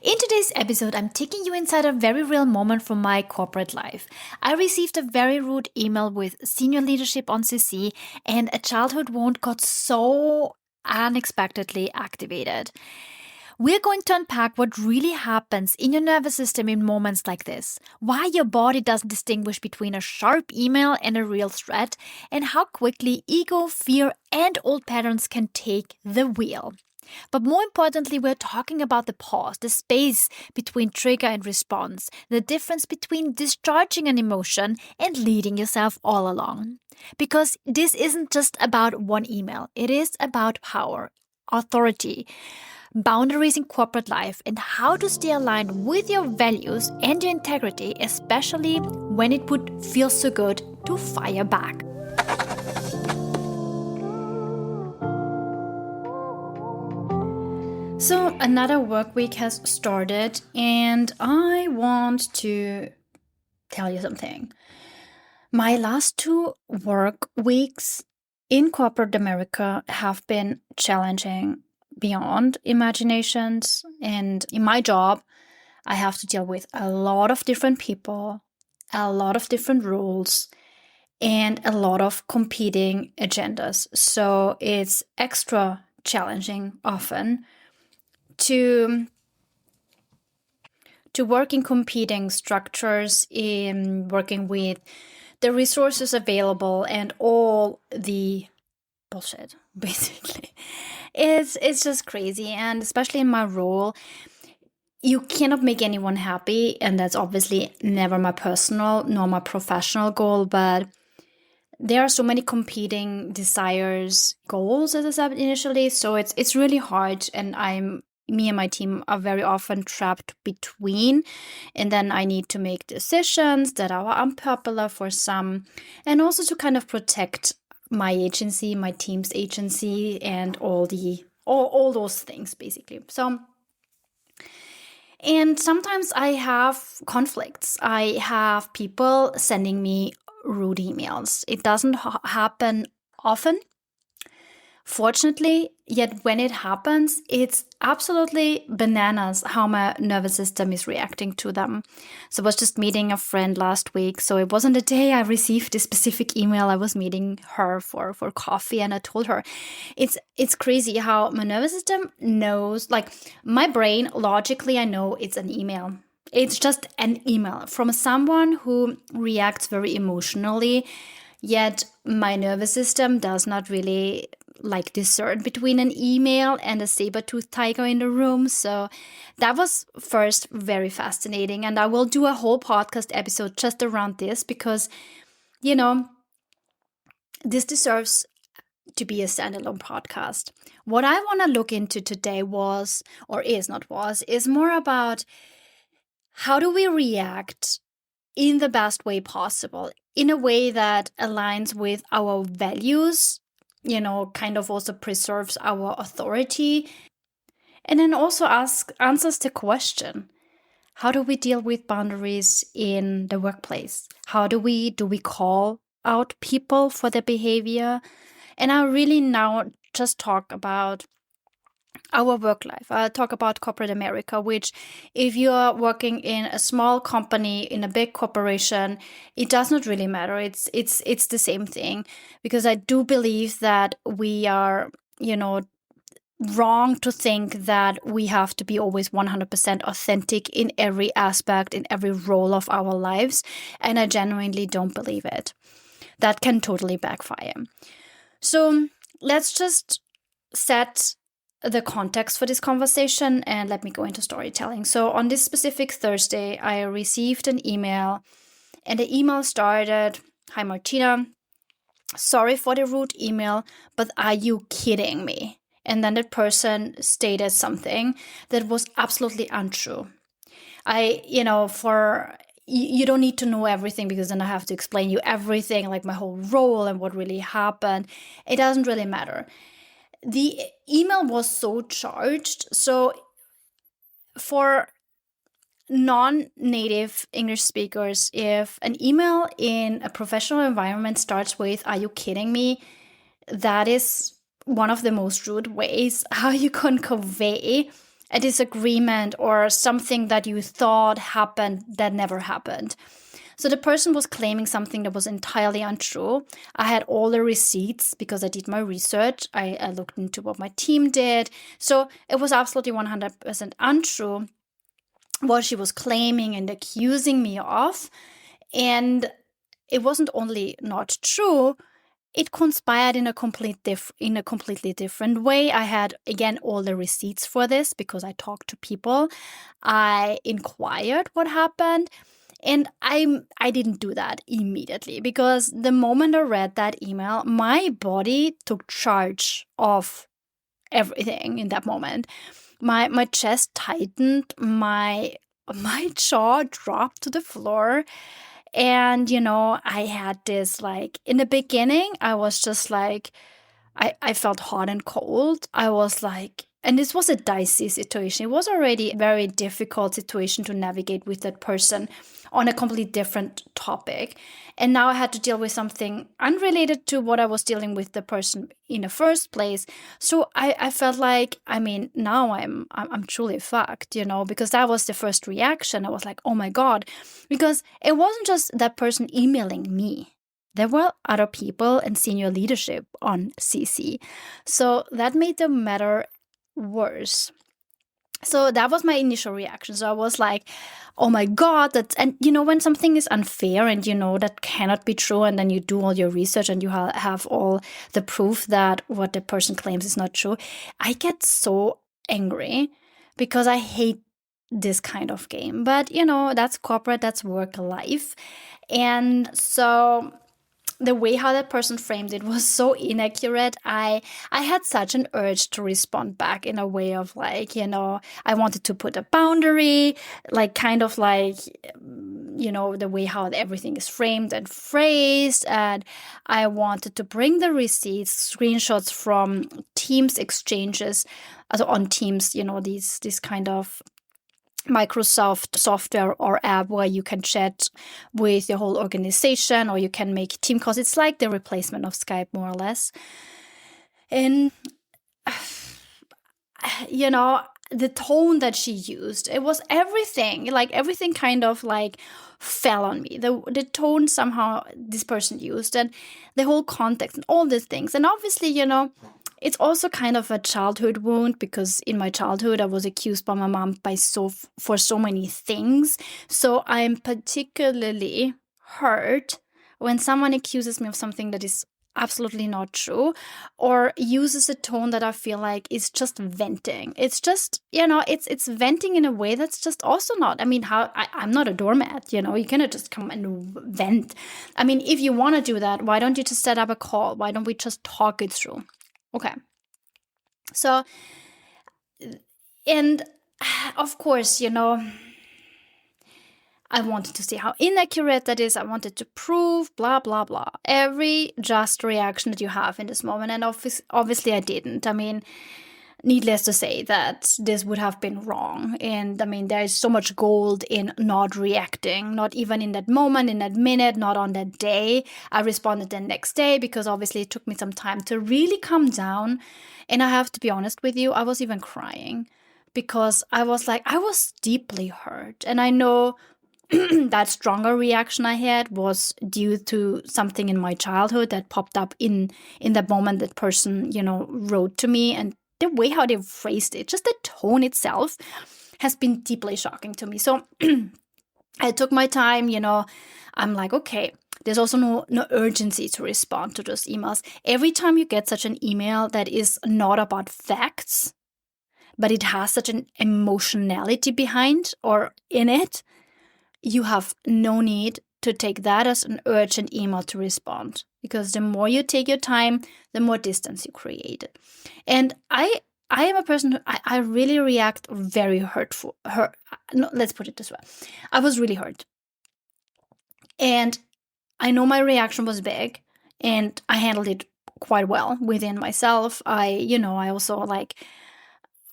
In today's episode, I'm taking you inside a very real moment from my corporate life. I received a very rude email with senior leadership on CC, and a childhood wound got so unexpectedly activated. We're going to unpack what really happens in your nervous system in moments like this, why your body doesn't distinguish between a sharp email and a real threat, and how quickly ego, fear, and old patterns can take the wheel. But more importantly, we're talking about the pause, the space between trigger and response, the difference between discharging an emotion and leading yourself all along. Because this isn't just about one email, it is about power, authority, boundaries in corporate life, and how to stay aligned with your values and your integrity, especially when it would feel so good to fire back. So another work week has started, and I want to tell you something. My last 2 work weeks in corporate America have been challenging beyond imaginations. And in my job, I have to deal with a lot of different people, a lot of different rules, and a lot of competing agendas. So it's extra challenging often to work in competing structures, in working with the resources available and all the bullshit, basically. It's just crazy. And especially in my role, you cannot make anyone happy. And that's obviously never my personal nor my professional goal. But there are so many competing desires, goals, as I said initially. So it's really hard. And me and my team are very often trapped between, and then I need to make decisions that are unpopular for some, and also to kind of protect my agency, my team's agency, and all those things basically. So, and sometimes I have conflicts. I have people sending me rude emails. It doesn't happen often, fortunately, yet when it happens, it's absolutely bananas how my nervous system is reacting to them. So I was just meeting a friend last week. So it wasn't the day I received this specific email. I was meeting her for coffee, and I told her it's crazy how my nervous system knows, like my brain, logically, I know it's an email. It's just an email from someone who reacts very emotionally, yet my nervous system does not really discern between an email and a saber-toothed tiger in the room. So that was first very fascinating. And I will do a whole podcast episode just around this because, this deserves to be a standalone podcast. What I want to look into today is more about how do we react in the best way possible, in a way that aligns with our values, kind of also preserves our authority, and then also answers the question, how do we deal with boundaries in the workplace? How do we call out people for their behavior? And I really now just talk about our work life. I talk about corporate America, which if you are working in a small company, in a big corporation, it does not really matter. It's the same thing, because I do believe that we are, wrong to think that we have to be always 100% authentic in every aspect, in every role of our lives. And I genuinely don't believe it. That can totally backfire. So let's just set the context for this conversation, and let me go into storytelling. So on this specific Thursday, I received an email, and the email started, "Hi Martina, sorry for the rude email, but are you kidding me?" And then that person stated something that was absolutely untrue. You don't need to know everything, because then I have to explain you everything, like my whole role and what really happened. It doesn't really matter. The email was so charged. So for non-native English speakers, if an email in a professional environment starts with, "Are you kidding me?" that is one of the most rude ways how you can convey a disagreement or something that you thought happened that never happened. So the person was claiming something that was entirely untrue. I had all the receipts because I did my research. I looked into what my team did. So it was absolutely 100% untrue what she was claiming and accusing me of. And it wasn't only not true, it conspired in a completely different way. I had, again, all the receipts for this because I talked to people. I inquired what happened. And I didn't do that immediately because the moment I read that email, my body took charge of everything in that moment. My chest tightened, my jaw dropped to the floor. And, I had this, like, in the beginning, I was just like, I felt hot and cold. I was like, and this was a dicey situation. It was already a very difficult situation to navigate with that person on a completely different topic. And now I had to deal with something unrelated to what I was dealing with the person in the first place. So I felt like, now I'm truly fucked, because that was the first reaction. I was like, oh my God, because it wasn't just that person emailing me. There were other people and senior leadership on CC. So that made the matter worse. So that was my initial reaction. So I was like, oh my God, and when something is unfair and that cannot be true, and then you do all your research and you have all the proof that what the person claims is not true, I get so angry because I hate this kind of game. But, that's corporate, that's work life. And so the way how that person framed it was so inaccurate. I had such an urge to respond back in a way of like, I wanted to put a boundary, like kind of like, the way how everything is framed and phrased. And I wanted to bring the receipts, screenshots from Teams exchanges, also on Teams, these kind of Microsoft software or app where you can chat with your whole organization, or you can make team calls. It's like the replacement of Skype, more or less. And, the tone that she used, it was everything, like everything kind of like fell on me. The tone somehow this person used, and the whole context and all these things. And obviously, it's also kind of a childhood wound because in my childhood, I was accused by my mom for so many things. So I'm particularly hurt when someone accuses me of something that is absolutely not true, or uses a tone that I feel like is just venting. It's just, it's venting in a way that's just also not. I'm not a doormat, you cannot just come and vent. If you want to do that, why don't you just set up a call? Why don't we just talk it through? Okay. So, and of course, I wanted to see how inaccurate that is. I wanted to prove blah, blah, blah. Every just reaction that you have in this moment. And obviously I didn't. Needless to say that this would have been wrong. And there is so much gold in not reacting, not even in that moment, in that minute, not on that day. I responded the next day because obviously it took me some time to really calm down. And I have to be honest with you, I was even crying because I was deeply hurt. And I know that stronger reaction I had was due to something in my childhood that popped up in that moment that person, wrote to me, and the way how they phrased it, just the tone itself has been deeply shocking to me. So I took my time, I'm like, okay, there's also no urgency to respond to those emails. Every time you get such an email that is not about facts, but it has such an emotionality behind or in it, you have no need to take that as an urgent email to respond, because the more you take your time, the more distance you create. And I am a person who I really react very hurtful. No, let's put it this way. I was really hurt. And I know my reaction was big, and I handled it quite well within myself. I also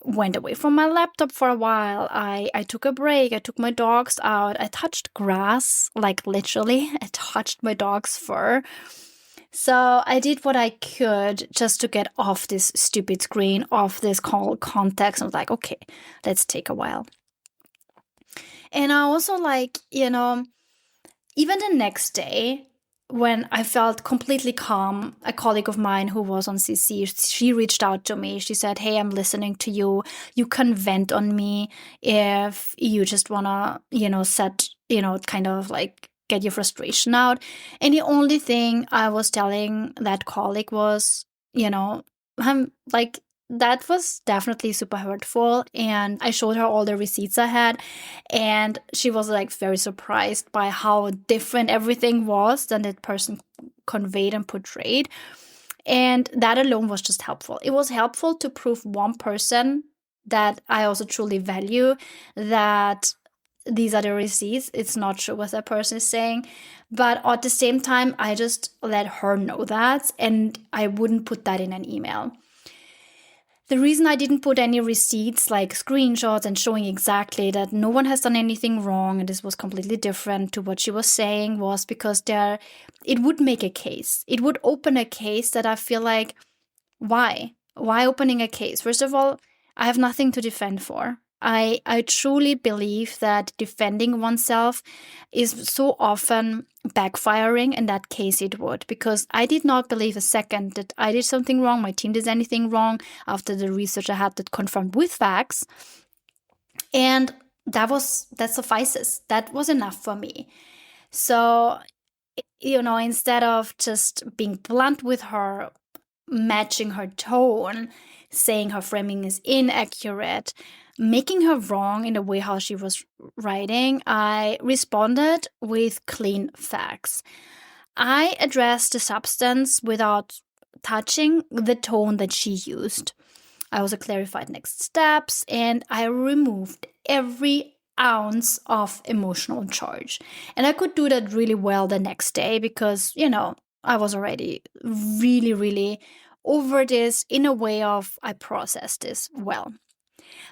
went away from my laptop for a while. I took a break. I took my dogs out. I touched grass, like literally. I touched my dog's fur. So I did what I could just to get off this stupid screen, off this call context. I was like, okay, let's take a while. And I also even the next day, when I felt completely calm, a colleague of mine who was on CC, she reached out to me. She said, hey, I'm listening to you. You can vent on me if you just want to, set, kind of like get your frustration out. And the only thing I was telling that colleague was, I'm like, that was definitely super hurtful. And I showed her all the receipts I had. And she was like very surprised by how different everything was than that person conveyed and portrayed. And that alone was just helpful. It was helpful to prove one person that I also truly value, that these are the receipts. It's not true what that person is saying. But at the same time, I just let her know that, and I wouldn't put that in an email. The reason I didn't put any receipts like screenshots and showing exactly that no one has done anything wrong and this was completely different to what she was saying was because it would make a case. It would open a case that I feel like, why? Why opening a case? First of all, I have nothing to defend for. I truly believe that defending oneself is so often backfiring. In that case, it would, because I did not believe a second that I did something wrong, my team did anything wrong after the research I had that confirmed with facts. And that suffices. That was enough for me. So, instead of just being blunt with her, matching her tone, saying her framing is inaccurate, making her wrong in the way how she was writing, I responded with clean facts. I addressed the substance without touching the tone that she used. I also clarified next steps, and I removed every ounce of emotional charge. And I could do that really well the next day because, I was already really, really over this in a way of I processed this well.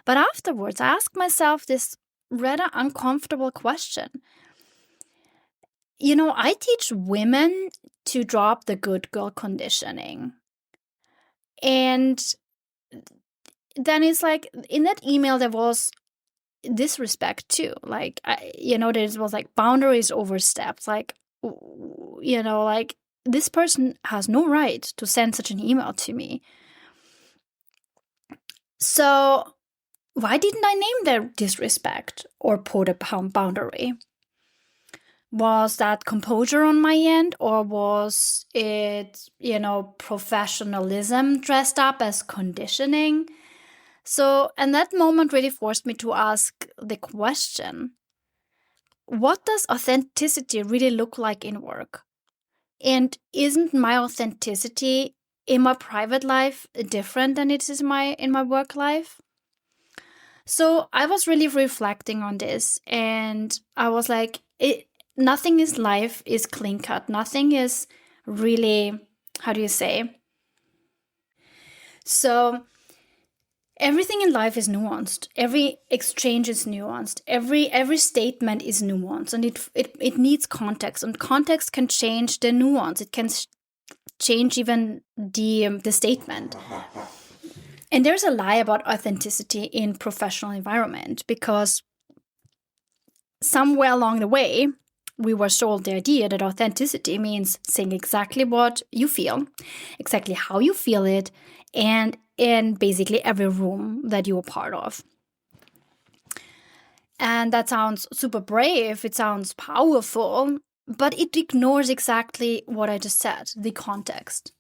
But afterwards, I asked myself this rather uncomfortable question. I teach women to drop the good girl conditioning. And then it's like in that email, there was disrespect too. Like, there was like boundaries overstepped. Like, like this person has no right to send such an email to me. So why didn't I name their disrespect or put a boundary? Was that composure on my end, or was it, professionalism dressed up as conditioning? So, and that moment really forced me to ask the question, what does authenticity really look like in work? And isn't my authenticity in my private life different than it is in my work life? So I was really reflecting on this, and I was like, nothing is life is clean cut. Nothing is really, how do you say? So everything in life is nuanced. Every exchange is nuanced. Every statement is nuanced, and it needs context. And context can change the nuance. It can change even the statement. And there's a lie about authenticity in professional environment, because somewhere along the way, we were sold the idea that authenticity means saying exactly what you feel, exactly how you feel it, and in basically every room that you're part of. And that sounds super brave, it sounds powerful, but it ignores exactly what I just said, the context.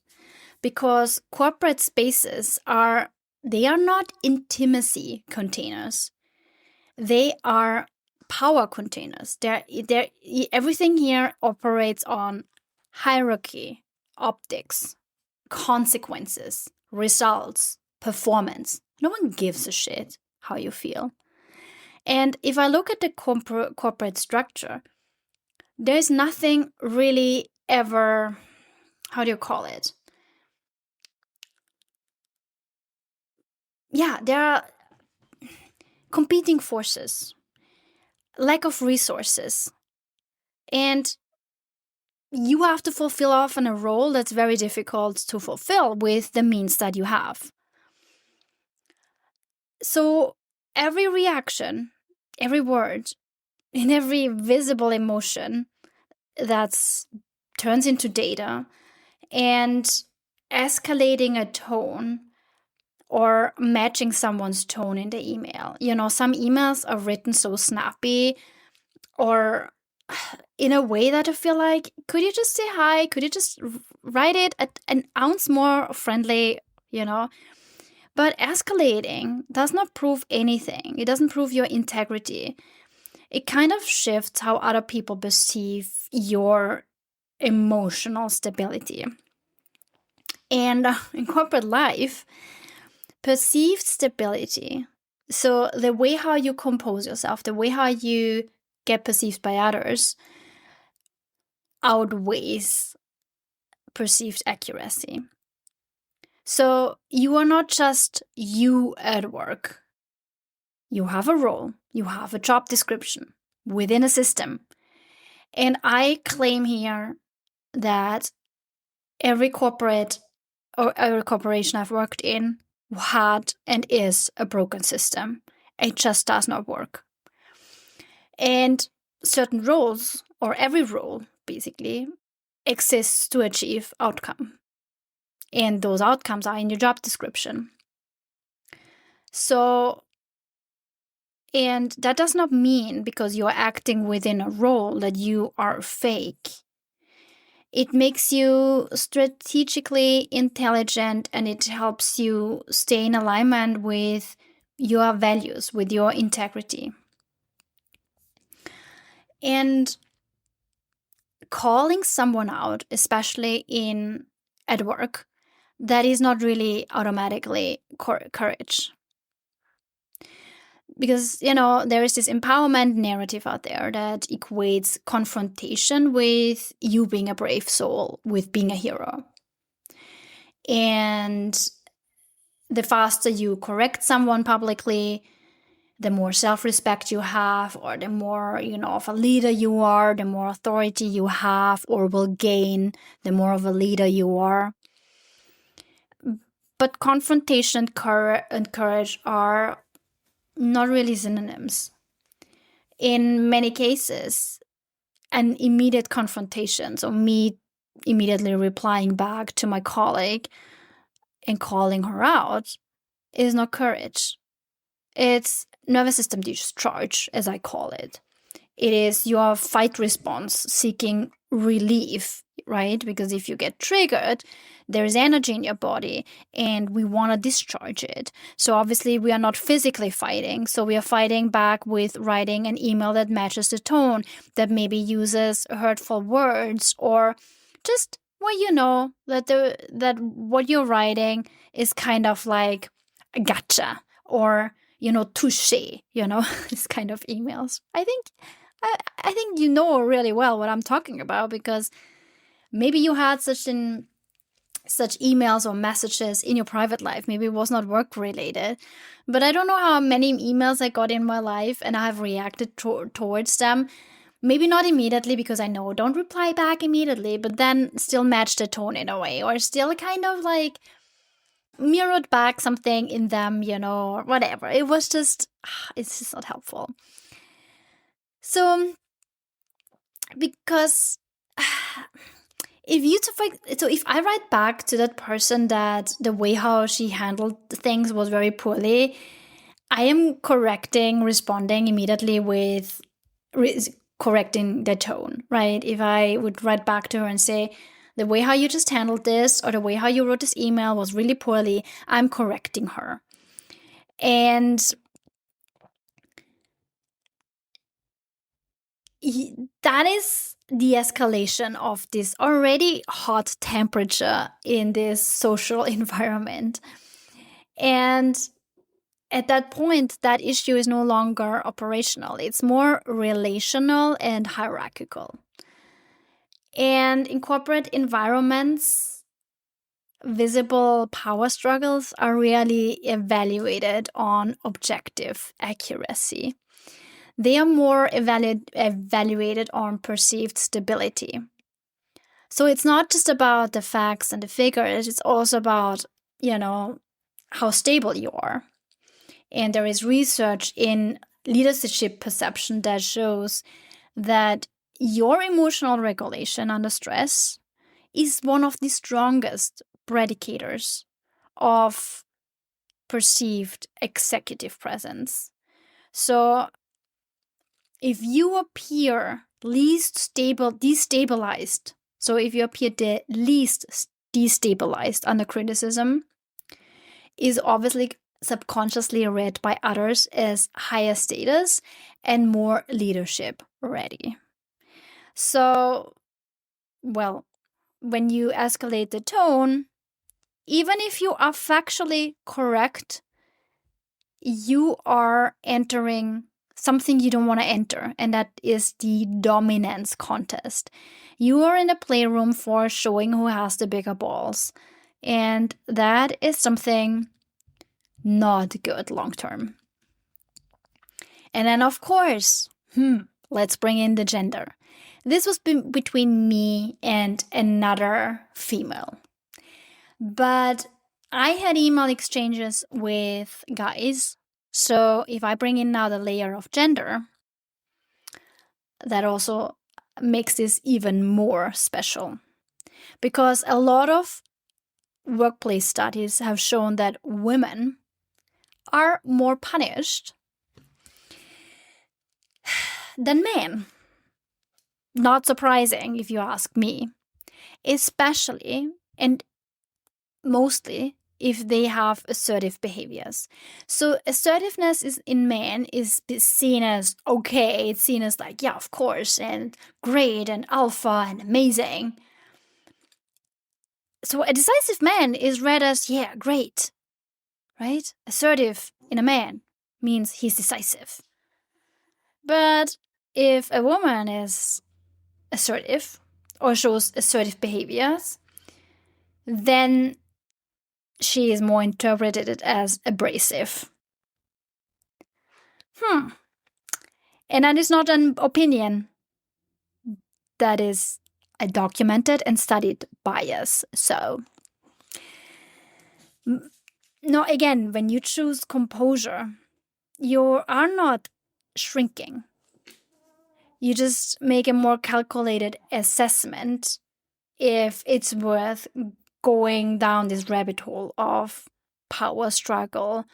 Because corporate spaces they are not intimacy containers. They are power containers. Everything here operates on hierarchy, optics, consequences, results, performance. No one gives a shit how you feel. And if I look at the corporate structure, there's nothing really ever, how do you call it? Yeah, there are competing forces, lack of resources. And you have to fulfill often a role that's very difficult to fulfill with the means that you have. So every reaction, every word, and every visible emotion that's turns into data, and escalating a tone or matching someone's tone in the email. Some emails are written so snappy or in a way that I feel like, could you just say hi? Could you just write it an ounce more friendly, But escalating does not prove anything. It doesn't prove your integrity. It kind of shifts how other people perceive your emotional stability. And in corporate life, perceived stability, so the way how you compose yourself, the way how you get perceived by others, outweighs perceived accuracy. So you are not just you at work. You have a role, you have a job description within a system. And I claim here that every corporate or every corporation I've worked in had and is a broken system. It just does not work. And certain roles, or every role basically, exists to achieve outcome. And those outcomes are in your job description. So, and that does not mean because you're acting within a role that you are fake. It makes you strategically intelligent, and it helps you stay in alignment with your values, with your integrity. And calling someone out, especially at work, that is not really automatically courage. Because, there is this empowerment narrative out there that equates confrontation with you being a brave soul, with being a hero. And the faster you correct someone publicly, the more self-respect you have, or the more, of a leader you are, the more authority you have or will gain, the more of a leader you are. But confrontation and courage are not really synonyms. In many cases, an immediate confrontation, so me immediately replying back to my colleague and calling her out, is not courage. It's nervous system discharge, as I call it. It is your fight response seeking relief, right? Because if you get triggered, there's energy in your body and we want to discharge it. So obviously we are not physically fighting. So we are fighting back with writing an email that matches the tone, that maybe uses hurtful words, or just that what you're writing is kind of like a gotcha, or touche, this kind of emails. I think you know really well what I'm talking about, because maybe you had such emails or messages in your private life. Maybe it was not work related, but I don't know how many emails I got in my life and I have reacted towards them. Maybe not immediately, because I know don't reply back immediately, but then still match the tone in a way, or still kind of like mirrored back something in them, or whatever. It's just not helpful. So, because if I write back to that person that the way how she handled things was very poorly, I am responding immediately with correcting the tone, right? If I would write back to her and say, the way how you just handled this, or the way how you wrote this email was really poorly, I'm correcting her. And that is the escalation of this already hot temperature in this social environment. And at that point, that issue is no longer operational. It's more relational and hierarchical. And in corporate environments, visible power struggles are rarely evaluated on objective accuracy. They are more evaluated on perceived stability. So it's not just about the facts and the figures, it's also about, how stable you are. And there is research in leadership perception that shows that your emotional regulation under stress is one of the strongest predicators of perceived executive presence. So if you appear least stable, destabilized, so if you appear the least destabilized under criticism, is obviously subconsciously read by others as higher status and more leadership ready. So, well, when you escalate the tone, even if you are factually correct, you are entering something you don't want to enter, and that is the dominance contest. You are in a playroom for showing who has the bigger balls, and that is something not good long term. And then, of course, let's bring in the gender. This was between me and another female. But I had email exchanges with guys. So if I bring in now the layer of gender, that also makes this even more special. Because a lot of workplace studies have shown that women are more punished than men. Not surprising if you ask me. Especially and mostly if they have assertive behaviors. So assertiveness is in men is seen as okay, it's seen as like, yeah, of course, and great and alpha and amazing. So a decisive man is read as, yeah, great, right? Assertive in a man means he's decisive. But if a woman is assertive or shows assertive behaviors, then she is more interpreted as abrasive. And that is not an opinion. That is a documented and studied bias. So, no, again, when you choose composure, you are not shrinking. You just make a more calculated assessment if it's worth going down this rabbit hole of power struggle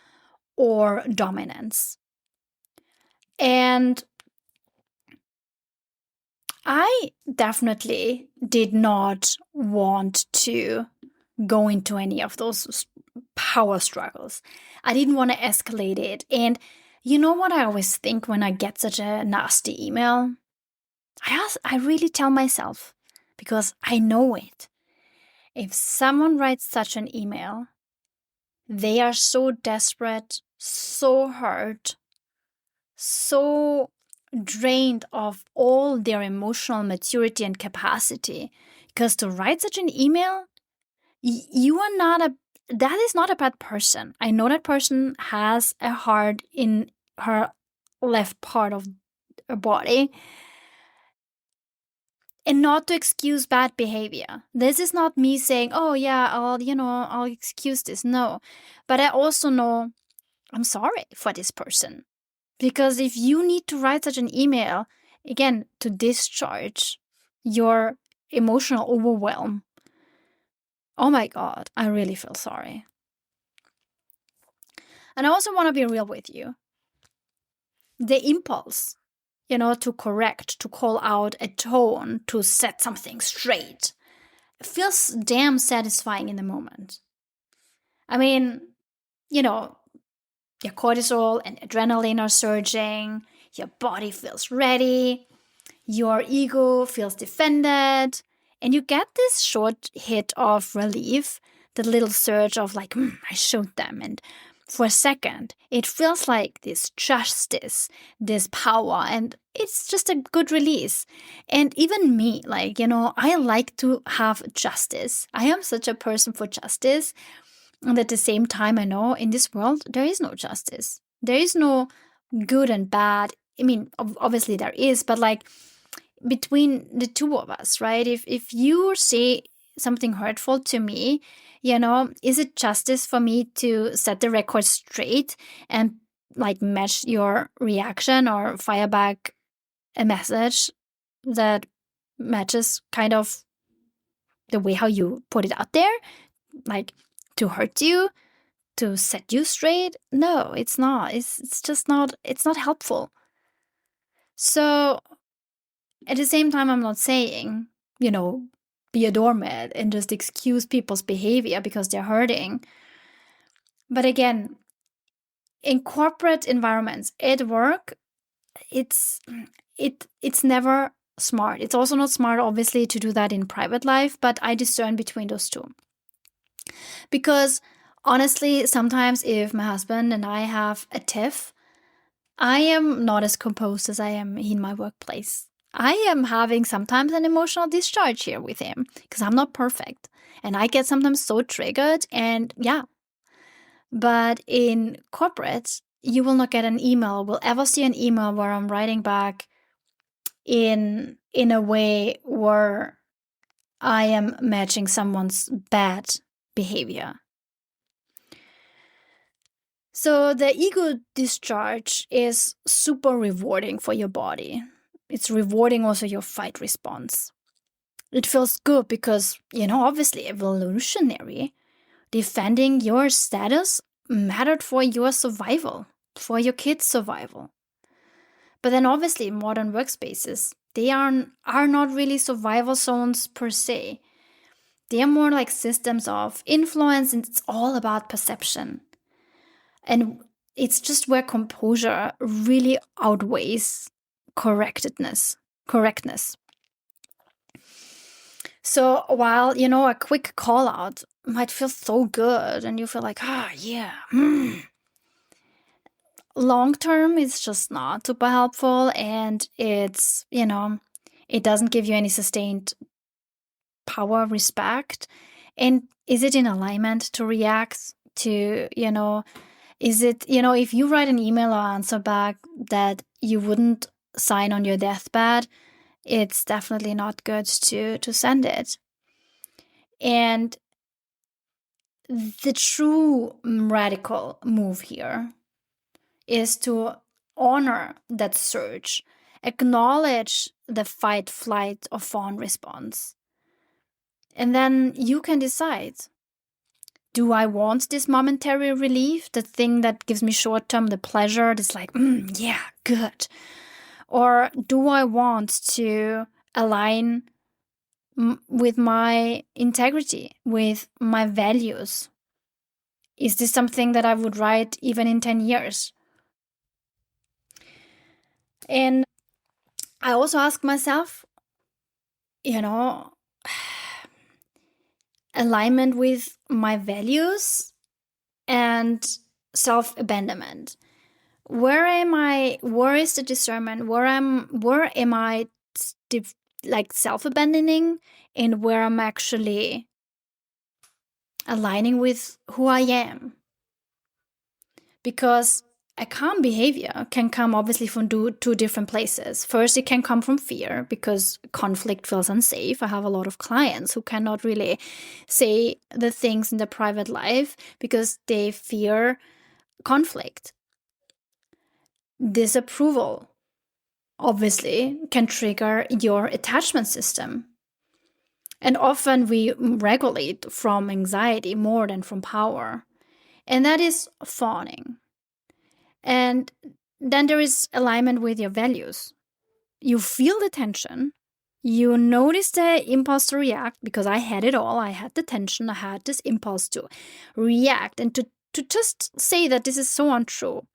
or dominance. And I definitely did not want to go into any of those power struggles. I didn't want to escalate it. And you know what I always think when I get such a nasty email? I really tell myself, because I know it. If someone writes such an email, they are so desperate, so hurt, so drained of all their emotional maturity and capacity. Because to write such an email, you are not that is not a bad person. I know that person has a heart in her left part of her body. And not to excuse bad behavior. This is not me saying, oh yeah, I'll excuse this. No. But I also know I'm sorry for this person. Because if you need to write such an email, again, to discharge your emotional overwhelm, oh my God, I really feel sorry. And I also want to be real with you. The impulse, to correct, to call out a tone, to set something straight, feels damn satisfying in the moment. I mean, your cortisol and adrenaline are surging, your body feels ready, your ego feels defended, and you get this short hit of relief, the little surge of like, I showed them. And for a second, it feels like this justice, this power, and it's just a good release. And even me, I like to have justice. I am such a person for justice. And at the same time, I know in this world, there is no justice. There is no good and bad. I mean, obviously there is, but between the two of us, right? If you say something hurtful to me, is it justice for me to set the record straight and like match your reaction or fire back a message that matches kind of the way how you put it out there, like to hurt you, to set you straight? No, it's not. It's just not. It's not helpful. So at the same time, I'm not saying, be a doormat and just excuse people's behavior because they're hurting. But again, in corporate environments, at work, it's never smart. It's also not smart, obviously, to do that in private life, but I discern between those two. Because honestly, sometimes if my husband and I have a tiff, I am not as composed as I am in my workplace. I am having sometimes an emotional discharge here with him because I'm not perfect. And I get sometimes so triggered, and yeah. But in corporate, you will not get an email, will ever see an email where I'm writing back in a way where I am matching someone's bad behavior. So the ego discharge is super rewarding for your body. It's rewarding also your fight response. It feels good because, obviously evolutionary. Defending your status mattered for your survival, for your kids' survival. But then obviously modern workspaces, they are not really survival zones per se. They are more like systems of influence, and it's all about perception. And it's just where composure really outweighs correctness. So while, a quick call out might feel so good and you feel like, yeah. Long term, it's just not super helpful, and it's, it doesn't give you any sustained power, respect. And is it in alignment to react to, is it, if you write an email or answer back that you wouldn't sign on your deathbed, it's definitely not good to send it. And the true radical move here is to honor that surge, acknowledge the fight, flight, or fawn response. And then you can decide, do I want this momentary relief, the thing that gives me short term the pleasure, that's like, yeah, good? Or do I want to align with my integrity, with my values? Is this something that I would write even in 10 years? And I also ask myself, alignment with my values and self-abandonment. Where is the discernment? Where am I like self-abandoning, and where I'm actually aligning with who I am? Because a calm behavior can come obviously from two different places. First, it can come from fear because conflict feels unsafe. I have a lot of clients who cannot really say the things in their private life because they fear conflict. Disapproval, obviously, can trigger your attachment system. And often we regulate from anxiety more than from power. And that is fawning. And then there is alignment with your values. You feel the tension. You notice the impulse to react, because I had it all. I had the tension. I had this impulse to react and to just say that this is so untrue.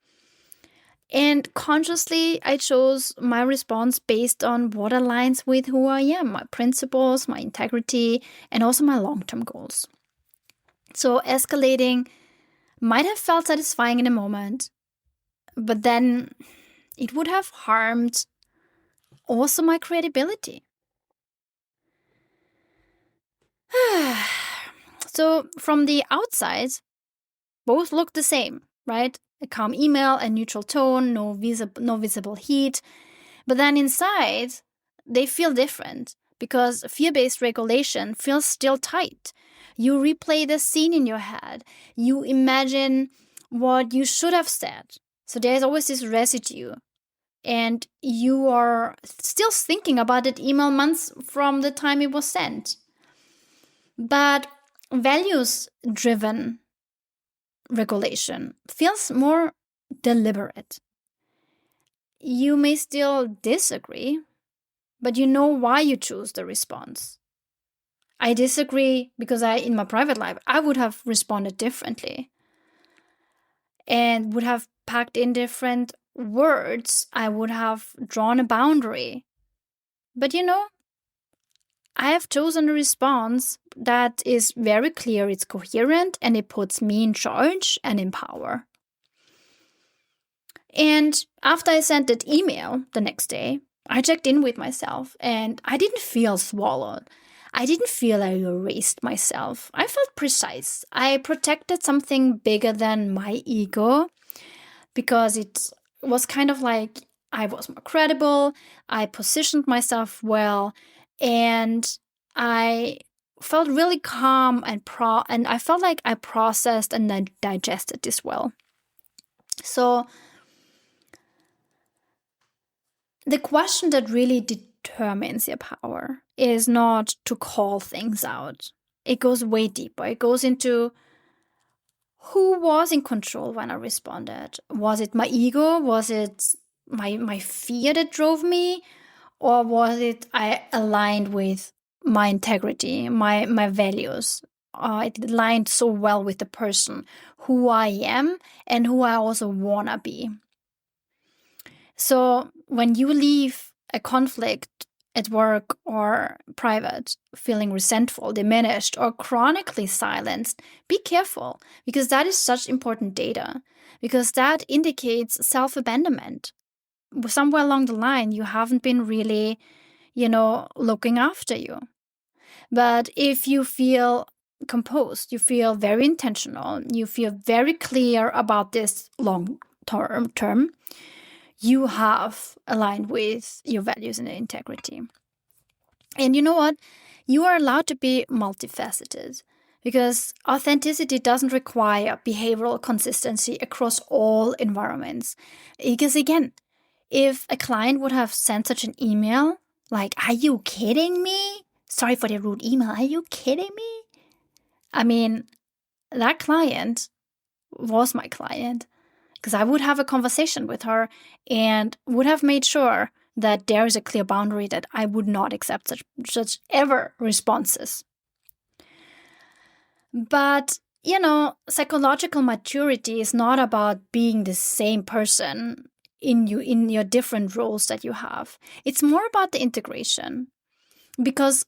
And consciously, I chose my response based on what aligns with who I am, my principles, my integrity, and also my long-term goals. So escalating might have felt satisfying in a moment, but then it would have harmed also my credibility. So from the outside, both look the same, right? A calm email, a neutral tone, no visible heat. But then inside, they feel different because fear-based regulation feels still tight. You replay the scene in your head. You imagine what you should have said. So there's always this residue. And you are still thinking about that email months from the time it was sent. But values-driven regulation feels more deliberate. You may still disagree, but you know why you choose the response. I disagree because in my private life, I would have responded differently and would have packed in different words. I would have drawn a boundary. But I have chosen a response that is very clear, it's coherent, and it puts me in charge and in power. And after I sent that email the next day, I checked in with myself and I didn't feel swallowed. I didn't feel I erased myself. I felt precise. I protected something bigger than my ego because it was kind of like I was more credible. I positioned myself well, and I felt really calm and I felt like I processed and then digested this well. So the question that really determines your power is not to call things out. It goes way deeper. It goes into who was in control when I responded. Was it my ego? Was it my fear that drove me? Or was it I aligned with my integrity, my values? It aligned so well with the person, who I am and who I also wanna be. So when you leave a conflict at work or private feeling resentful, diminished, or chronically silenced, be careful, because that is such important data, because that indicates self-abandonment. Somewhere along the line, you haven't been really, looking after you. But if you feel composed, you feel very intentional, you feel very clear about this long term, you have aligned with your values and integrity. And you know what? You are allowed to be multifaceted, because authenticity doesn't require behavioral consistency across all environments. Because again, if a client would have sent such an email, like, "Are you kidding me? Sorry for the rude email. Are you kidding me?" I mean, that client was my client, because I would have a conversation with her and would have made sure that there is a clear boundary that I would not accept such ever responses. But, psychological maturity is not about being the same person in your different roles that you have. It's more about the integration, because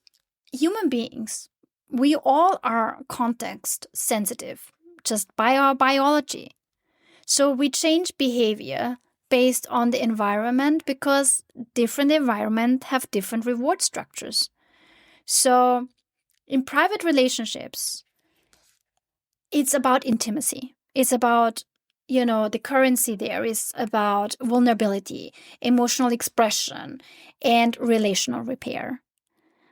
human beings, we all are context sensitive just by our biology. So we change behavior based on the environment, because different environments have different reward structures. So in private relationships, it's about intimacy. It's about, the currency there is about vulnerability, emotional expression, and relational repair.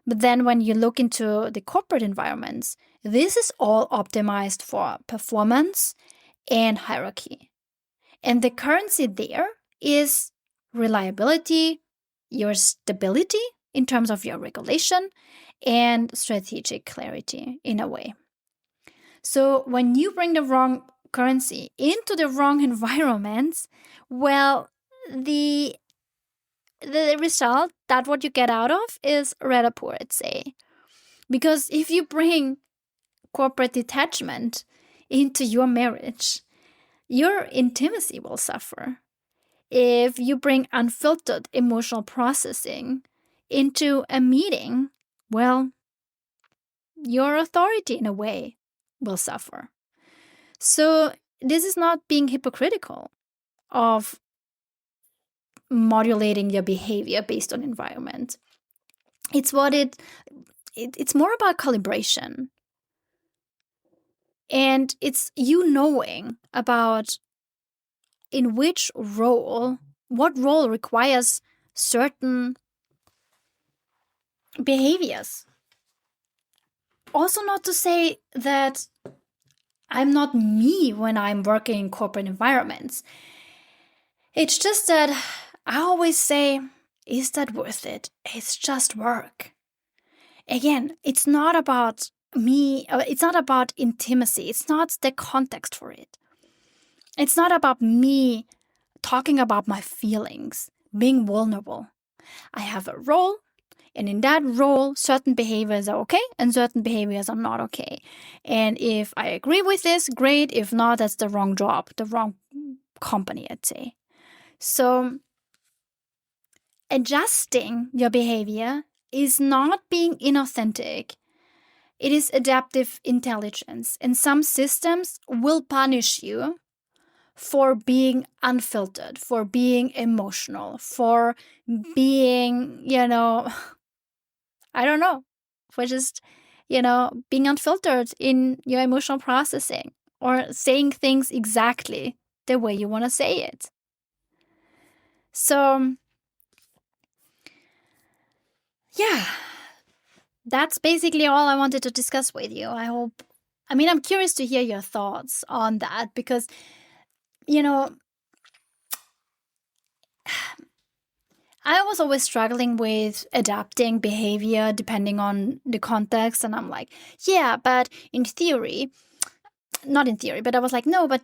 But then when you look into the corporate environments, this is all optimized for performance and hierarchy. And the currency there is reliability, your stability in terms of your regulation, and strategic clarity in a way. So when you bring the wrong currency into the wrong environments, well, the result, that what you get out of, is rather poor, I'd say. Because if you bring corporate detachment into your marriage, your intimacy will suffer. If you bring unfiltered emotional processing into a meeting, well, your authority in a way will suffer. So this is not being hypocritical of modulating your behavior based on environment. It's it's more about calibration. And it's you knowing about in what role requires certain behaviors. Also, not to say that I'm not me when I'm working in corporate environments. It's just that I always say, is that worth it? It's just work. Again, it's not about me, it's not about intimacy, it's not the context for it. It's not about me talking about my feelings, being vulnerable. I have a role, and in that role, certain behaviors are okay and certain behaviors are not okay. And if I agree with this, great. If not, that's the wrong job, the wrong company, I'd say. So, adjusting your behavior is not being inauthentic. It is adaptive intelligence. And some systems will punish you for being unfiltered, for being emotional, for being, I don't know, for just, being unfiltered in your emotional processing or saying things exactly the way you want to say it. So, yeah, that's basically all I wanted to discuss with you. I'm curious to hear your thoughts on that because, you know, I was always struggling with adapting behavior depending on the context. And I'm like, yeah, but in theory, not in theory, but I was like, no, but,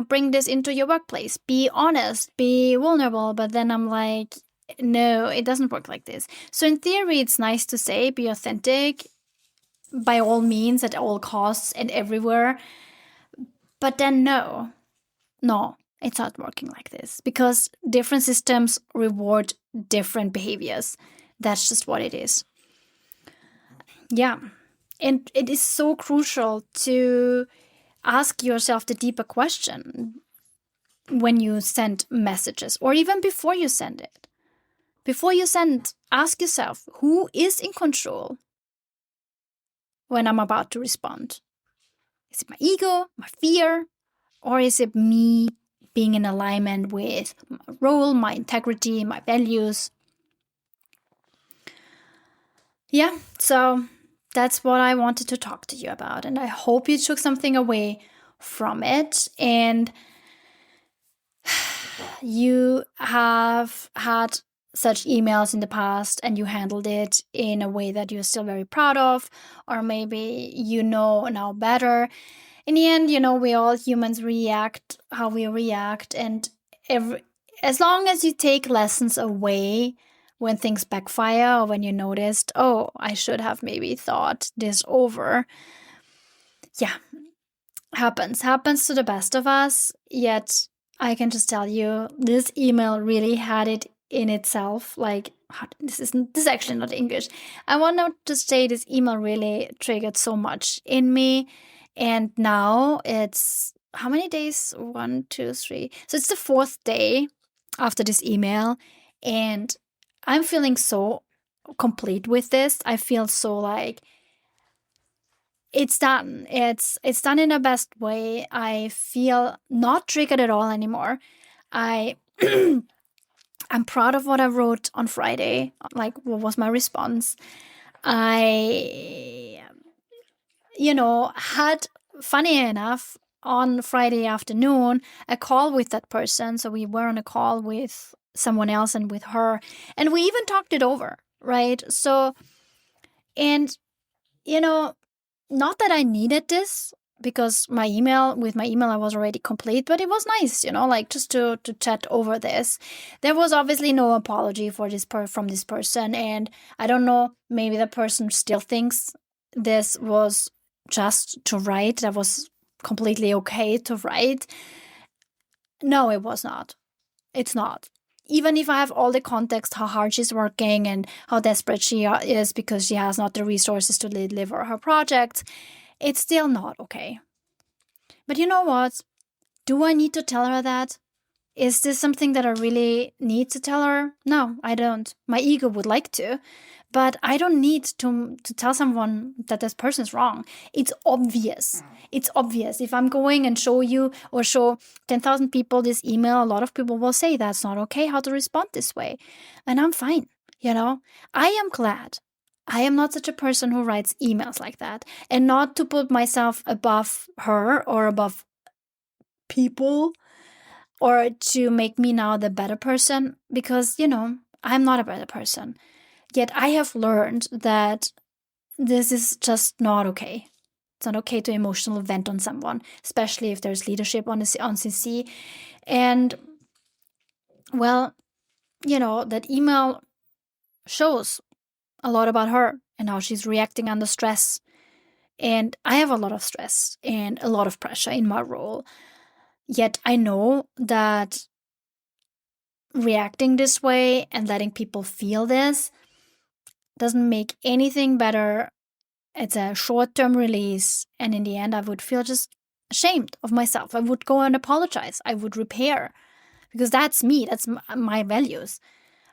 bring this into your workplace. Be honest, be vulnerable. But then I'm like, no, it doesn't work like this. So in theory, it's nice to say, be authentic by all means, at all costs and everywhere. But then no, it's not working like this because different systems reward different behaviors. That's just what it is. Yeah. And it is so crucial to ask yourself the deeper question when you send messages or even before you send it. Before you send, ask yourself, who is in control when I'm about to respond? Is it my ego, my fear, or is it me being in alignment with my role, my integrity, my values? Yeah, so that's what I wanted to talk to you about. And I hope you took something away from it. And you have had such emails in the past and you handled it in a way that you're still very proud of, or maybe you know now better. In the end, we all humans react how we react. And as long as you take lessons away when things backfire or when you noticed, oh, I should have maybe thought this over. Yeah, happens to the best of us. Yet I can just tell you, this email really had it in itself. Like, this is actually not English. I want to say this email really triggered so much in me. And now it's how many days? 1, 2, 3. So it's the 4th day after this email. And I'm feeling so complete with this. I feel so like it's done. It's done in the best way. I feel not triggered at all anymore. I I'm proud of what I wrote on Friday. Like, what was my response? I had, funny enough, on Friday afternoon a call with that person. So we were on a call with someone else and with her, and we even talked it over, right? So, and not that I needed this because my email I was already complete, but it was nice, like just to chat over this. There was obviously no apology for this from this person, and I don't know, maybe the person still thinks this was just to write. That was completely okay to write. No, it was not. It's not. Even if I have all the context, how hard she's working and how desperate she is because she has not the resources to deliver her project, it's still not okay. But you know what? Do I need to tell her that? Is this something that I really need to tell her? No, I don't. My ego would like to, but I don't need to tell someone that this person's wrong. It's obvious. It's obvious. If I'm going and show you or show 10,000 people this email, a lot of people will say that's not okay how to respond this way. And I'm fine. I am glad. I am not such a person who writes emails like that. And not to put myself above her or above people or to make me now the better person, because, I'm not a better person. Yet I have learned that this is just not okay. It's not okay to emotional vent on someone, especially if there's leadership on CC. And, well, that email shows a lot about her and how she's reacting under stress. And I have a lot of stress and a lot of pressure in my role. Yet I know that reacting this way and letting people feel this doesn't make anything better. It's a short-term release. And in the end, I would feel just ashamed of myself. I would go and apologize. I would repair, because that's me. That's my values.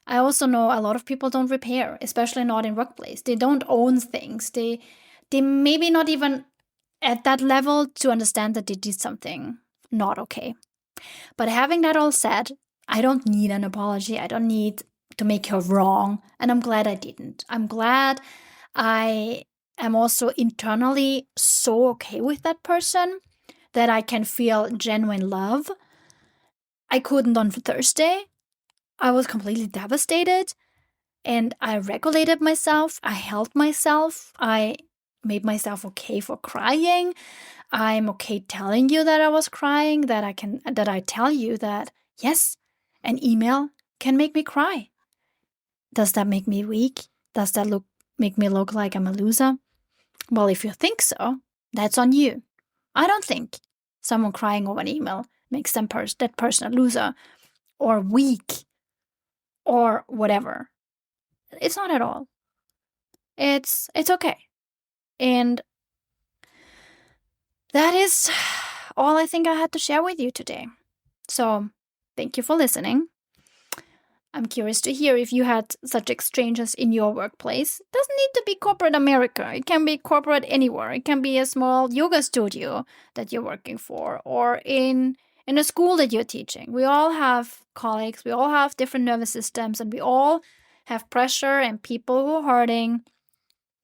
I also know a lot of people don't repair, especially not in workplace. They don't own things. They maybe not even at that level to understand that they did something not okay. But having that all said, I don't need an apology. I don't need to make her wrong. And I'm glad I didn't. I'm glad I am also internally so okay with that person that I can feel genuine love. I couldn't on Thursday. I was completely devastated, and I regulated myself. I held myself. I made myself okay for crying. I'm okay telling you that I was crying, that I tell you that, yes, an email can make me cry. Does that make me weak? Does that make me look like I'm a loser? Well, if you think so, that's on you. I don't think someone crying over an email makes that person a loser or weak or whatever. It's not at all. It's okay. And that is all I think I had to share with you today. So, thank you for listening. I'm curious to hear if you had such exchanges in your workplace. It doesn't need to be corporate America. It can be corporate anywhere. It can be a small yoga studio that you're working for, or in a school that you're teaching. We all have colleagues. We all have different nervous systems, and we all have pressure and people who are hurting.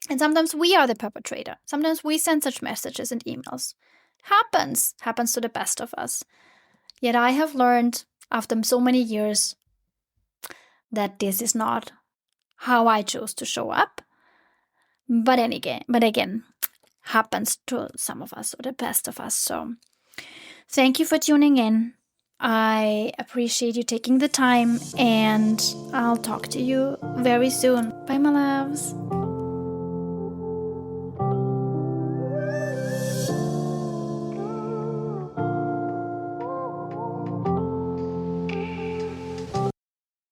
And sometimes we are the perpetrator. Sometimes we send such messages and emails. Happens to the best of us. Yet I have learned after so many years that this is not how I chose to show up. But again, happens to some of us or the best of us. So thank you for tuning in. I appreciate you taking the time, and I'll talk to you very soon. Bye, my loves.